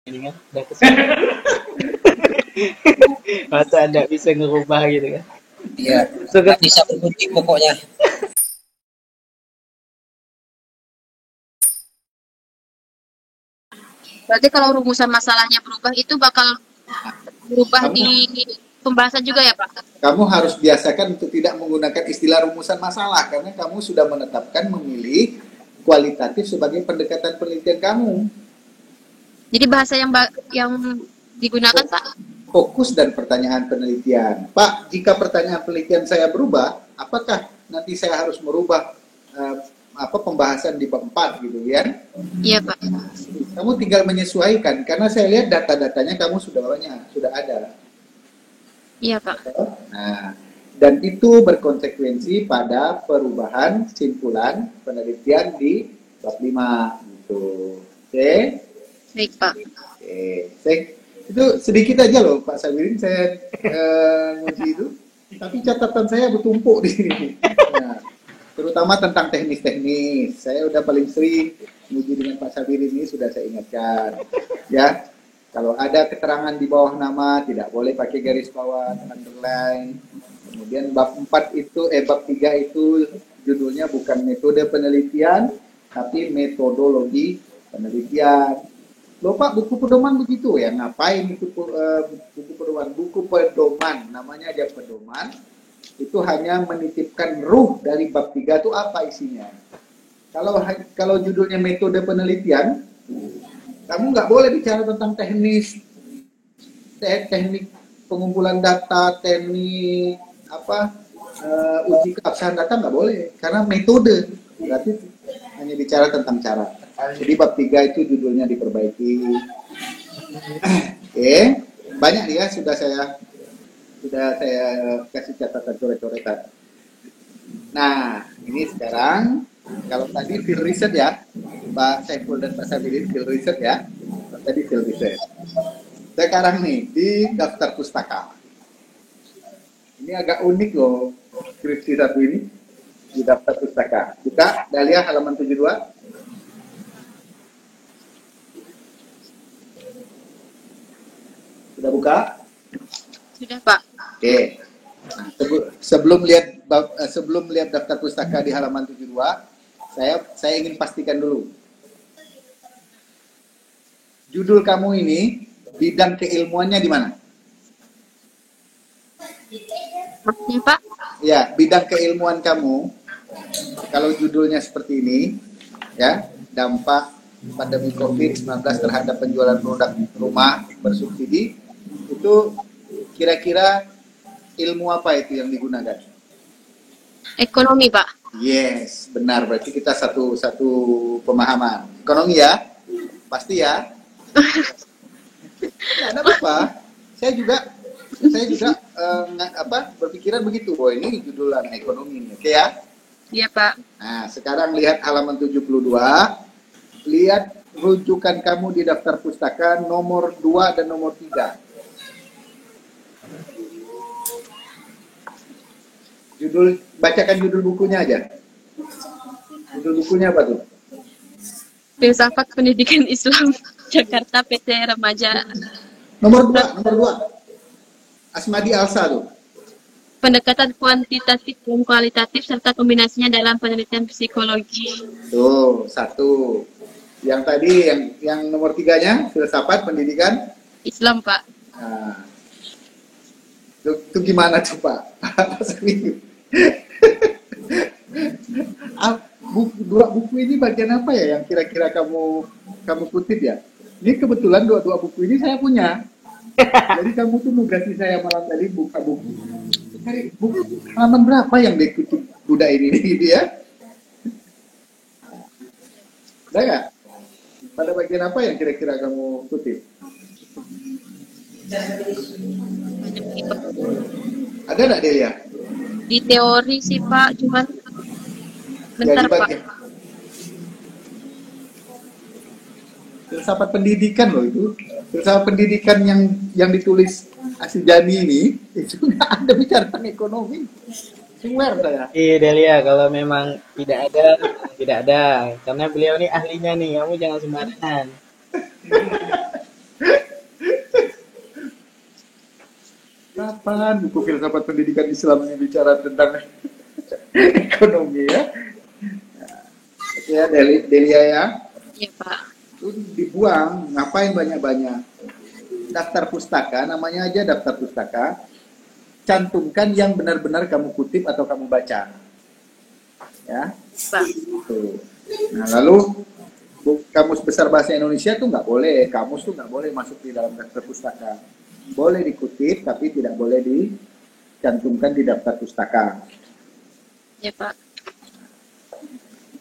ini kan udah kesel. Masa anda bisa ngerubah gitu kan? Iya, So, nggak bisa berhenti pokoknya. Berarti kalau rumusan masalahnya berubah itu bakal berubah Kamu di pembahasan juga ya, Pak? kamu harus biasakan untuk tidak menggunakan istilah rumusan masalah karena kamu sudah menetapkan memilih kualitatif sebagai pendekatan penelitian kamu. Jadi bahasa yang digunakan, Pak? Fokus dan pertanyaan penelitian. Pak, jika pertanyaan penelitian saya berubah, apakah nanti saya harus merubah pembahasan di bab 4 gitu ya? Iya, Pak. Kamu tinggal menyesuaikan karena saya lihat data-datanya kamu sudah ada. Iya, Pak. Nah, dan itu berkonsekuensi pada perubahan simpulan penelitian di bab 5 gitu. Oke? Baik, Pak. Oke. Itu sedikit aja loh Pak Sabirin saya nguji itu. Tapi catatan saya bertumpuk di sini. Nah, terutama tentang teknis-teknis. Saya udah paling sering nguji dengan Pak Sabirin ini sudah saya ingatkan. Ya, kalau ada keterangan di bawah nama tidak boleh pakai garis bawah, underline. Kemudian bab 4 itu bab 3 itu judulnya bukan metode penelitian tapi metodologi penelitian. Loh Pak, buku pedoman begitu ya, ngapain buku pedoman? Buku pedoman, namanya aja pedoman, itu hanya menitipkan ruh dari bab 3 itu apa isinya. Kalau judulnya metode penelitian, kamu nggak boleh bicara tentang teknik pengumpulan data, teknik uji keabsahan data nggak boleh, karena metode berarti hanya bicara tentang cara. Jadi bab 3 itu judulnya diperbaiki. Oke, banyak ya sudah saya kasih catatan coret-coretan. Nah, ini sekarang kalau tadi field research ya, Pak Saiful dan Pak Sabirin field research ya. Tadi field research. Sekarang nih di daftar pustaka. Ini agak unik loh skripsi satu ini di daftar pustaka. Buka Dahlia halaman 72. Sudah buka? Sudah, Pak. Oke. Nah, sebelum lihat daftar pustaka di halaman 72, saya ingin pastikan dulu. Judul kamu ini bidang keilmuannya di mana? Maksudnya, Pak? Ya, bidang keilmuan kamu kalau judulnya seperti ini, ya, dampak pandemi COVID-19 terhadap penjualan produk rumah bersubsidi, itu kira-kira ilmu apa itu yang digunakan? Ekonomi, Pak. Yes, benar. Berarti kita satu pemahaman. Ekonomi ya? Pasti ya? Ya, ada apa? Saya juga berpikiran begitu. Oh, ini judulan ekonomi ini. Oke ya? Iya, Pak. Nah, sekarang lihat halaman 72. Lihat rujukan kamu di daftar pustaka nomor 2 dan nomor 3. Bacakan judul bukunya aja. Judul bukunya apa tuh? Filsafat Pendidikan Islam Jakarta PT Remaja. Nomor 2. Asmadi Alsa tuh. Pendekatan kuantitatif dan kualitatif serta kombinasinya dalam penelitian psikologi. Tuh, 1. Yang tadi yang nomor 3-nya filsafat pendidikan Islam, Pak. Nah, itu gimana tuh Pak? Dua buku ini bagian apa ya yang kira-kira kamu kutip ya? Ini kebetulan dua buku ini saya punya. Jadi kamu tuh nugasi saya malam tadi buka buku. Cari buku halaman berapa yang dikutip budak ini gitu ya? Ada nggak? Pada bagian apa yang kira-kira kamu kutip? Ada nggak Delia? Di teori sih, Pak, cuman bentar, Pak. Filsafat pendidikan loh itu. Filsafat pendidikan yang ditulis Asijani ini itu nggak ada bicara tentang ekonomi. Swear saya. Iya Delia, kalau memang tidak ada. Karena beliau ini ahlinya nih, kamu jangan sembarangan. kapan buku filsafat pendidikan Islam ini bicara tentang ekonomi ya? Oke ya, Delia ya. Iya, Pak. Itu dibuang, ngapain banyak-banyak? Daftar pustaka, namanya aja daftar pustaka. Cantumkan yang benar-benar kamu kutip atau kamu baca. Ya. Pak. Tuh. Nah, lalu kamus besar bahasa Indonesia tuh nggak boleh, kamus tuh nggak boleh masuk di dalam daftar pustaka. Boleh dikutip, tapi tidak boleh dicantumkan di daftar pustaka. Iya, Pak.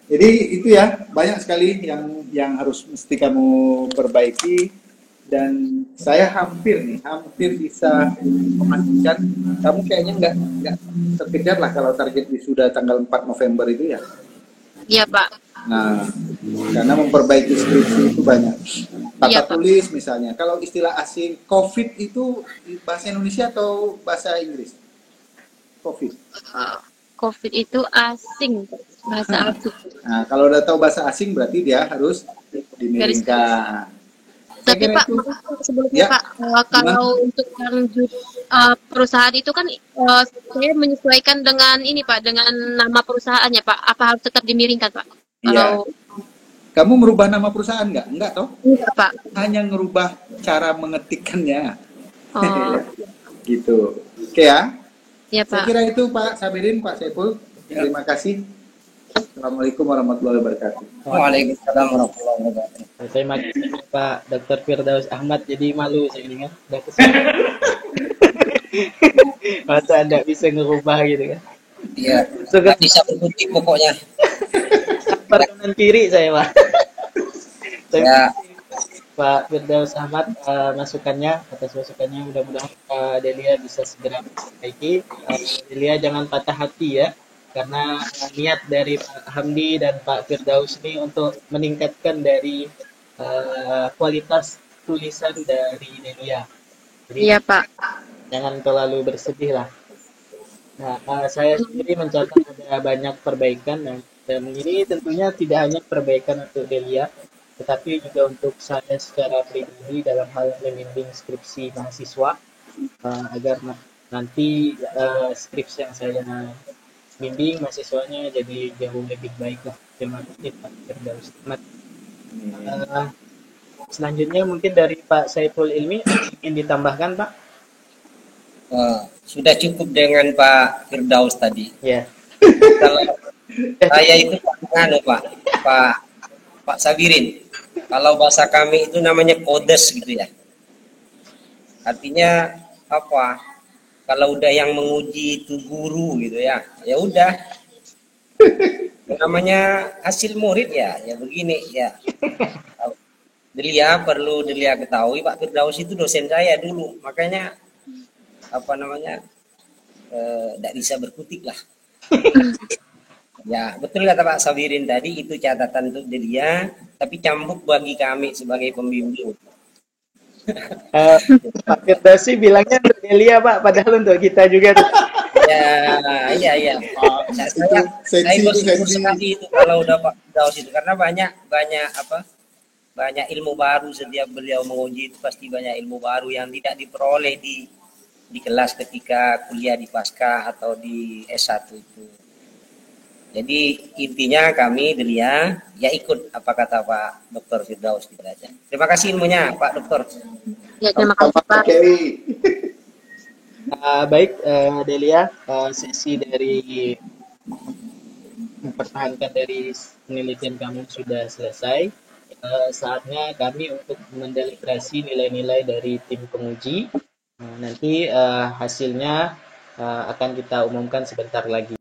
Jadi itu ya, banyak sekali yang harus mesti kamu perbaiki, dan saya hampir bisa memastikan kamu kayaknya nggak terkejar lah kalau target wisuda tanggal 4 November itu ya. Iya, Pak. Nah, karena memperbaiki skripsi itu banyak. Tata Iya, Pak. tulis misalnya. Kalau istilah asing, COVID itu bahasa Indonesia atau bahasa Inggris? COVID. COVID itu asing, bahasa asing. Nah, kalau udah tahu bahasa asing berarti dia harus dimiringkan. Saya Tapi kira Pak, itu, sebelumnya ya, Pak, kalau untuk lanjut perusahaan itu kan saya menyesuaikan dengan ini Pak, dengan nama perusahaannya Pak. Apa harus tetap dimiringkan Pak? Iya. Kalau Kamu merubah nama perusahaan nggak? Enggak toh? enggak Pak. Hanya ngerubah cara mengetikkannya. Oh, Gitu. Oke ya. iya Saya Pak. kira itu Pak Sabirin, Pak Saiful. Terima kasih. Assalamualaikum warahmatullahi wabarakatuh. Waalaikumsalam warahmatullahi wabarakatuh. Terima kasih Pak Dr. Firdaus Ahmad, jadi malu saya ini kan. Udah kesel. Masa Anda bisa ngerubah gitu kan. Iya, Suka nggak bisa berkutik pokoknya. kanan kiri saya Pak. Terima Ya, kasih Pak Firdaus Ahmad atas masukannya, mudah-mudahan Delia bisa segera memperbaiki. Delia jangan patah hati ya, karena niat dari Pak Hamdi dan Pak Firdaus ini untuk meningkatkan dari kualitas tulisan dari Delia. Jadi Iya Pak. jangan terlalu bersedih lah. Nah, saya sendiri mencatat ada banyak perbaikan, dan ini tentunya tidak hanya perbaikan untuk Delia, tetapi juga untuk saya secara pribadi dalam hal membimbing skripsi mahasiswa, agar nanti skripsi yang saya bimbing mahasiswanya jadi jauh lebih baik lah. Terima kasih Pak Firdaus Ahmad. Selanjutnya mungkin dari Pak Saiful Ilmi ingin ditambahkan Pak? sudah cukup dengan Pak Firdaus tadi. Ya. Kalau saya itu Pak Sabirin. Kalau bahasa kami itu namanya kodes gitu ya. Artinya apa? Kalau udah yang menguji itu guru gitu ya, ya udah. Namanya hasil murid ya begini ya. Perlu Delia ketahui Pak Firdaus itu dosen saya dulu, makanya tidak bisa berkutik lah. Ya betul kata Pak Sabirin tadi, itu catatan untuk Delia, tapi cambuk bagi kami sebagai pembimbing. Pak Firdaus sih bilangnya untuk Delia Pak, padahal untuk kita juga. Iya. Saya bersyukur sekali itu kalau udah Pak Firdaus itu, karena banyak ilmu baru setiap beliau menguji itu, pasti banyak ilmu baru yang tidak diperoleh di kelas ketika kuliah di Pasca atau di S1 itu. Jadi intinya kami Delia ya ikut apa kata Pak Dr. Firdaus gitu aja. Terima kasih ilmunya Pak Dokter. Ya, terima kasih Pak. Baik Delia, sesi dari mempertahankan dari penelitian kamu sudah selesai. Saatnya kami untuk mendeliberasi nilai-nilai dari tim penguji. Nanti hasilnya akan kita umumkan sebentar lagi.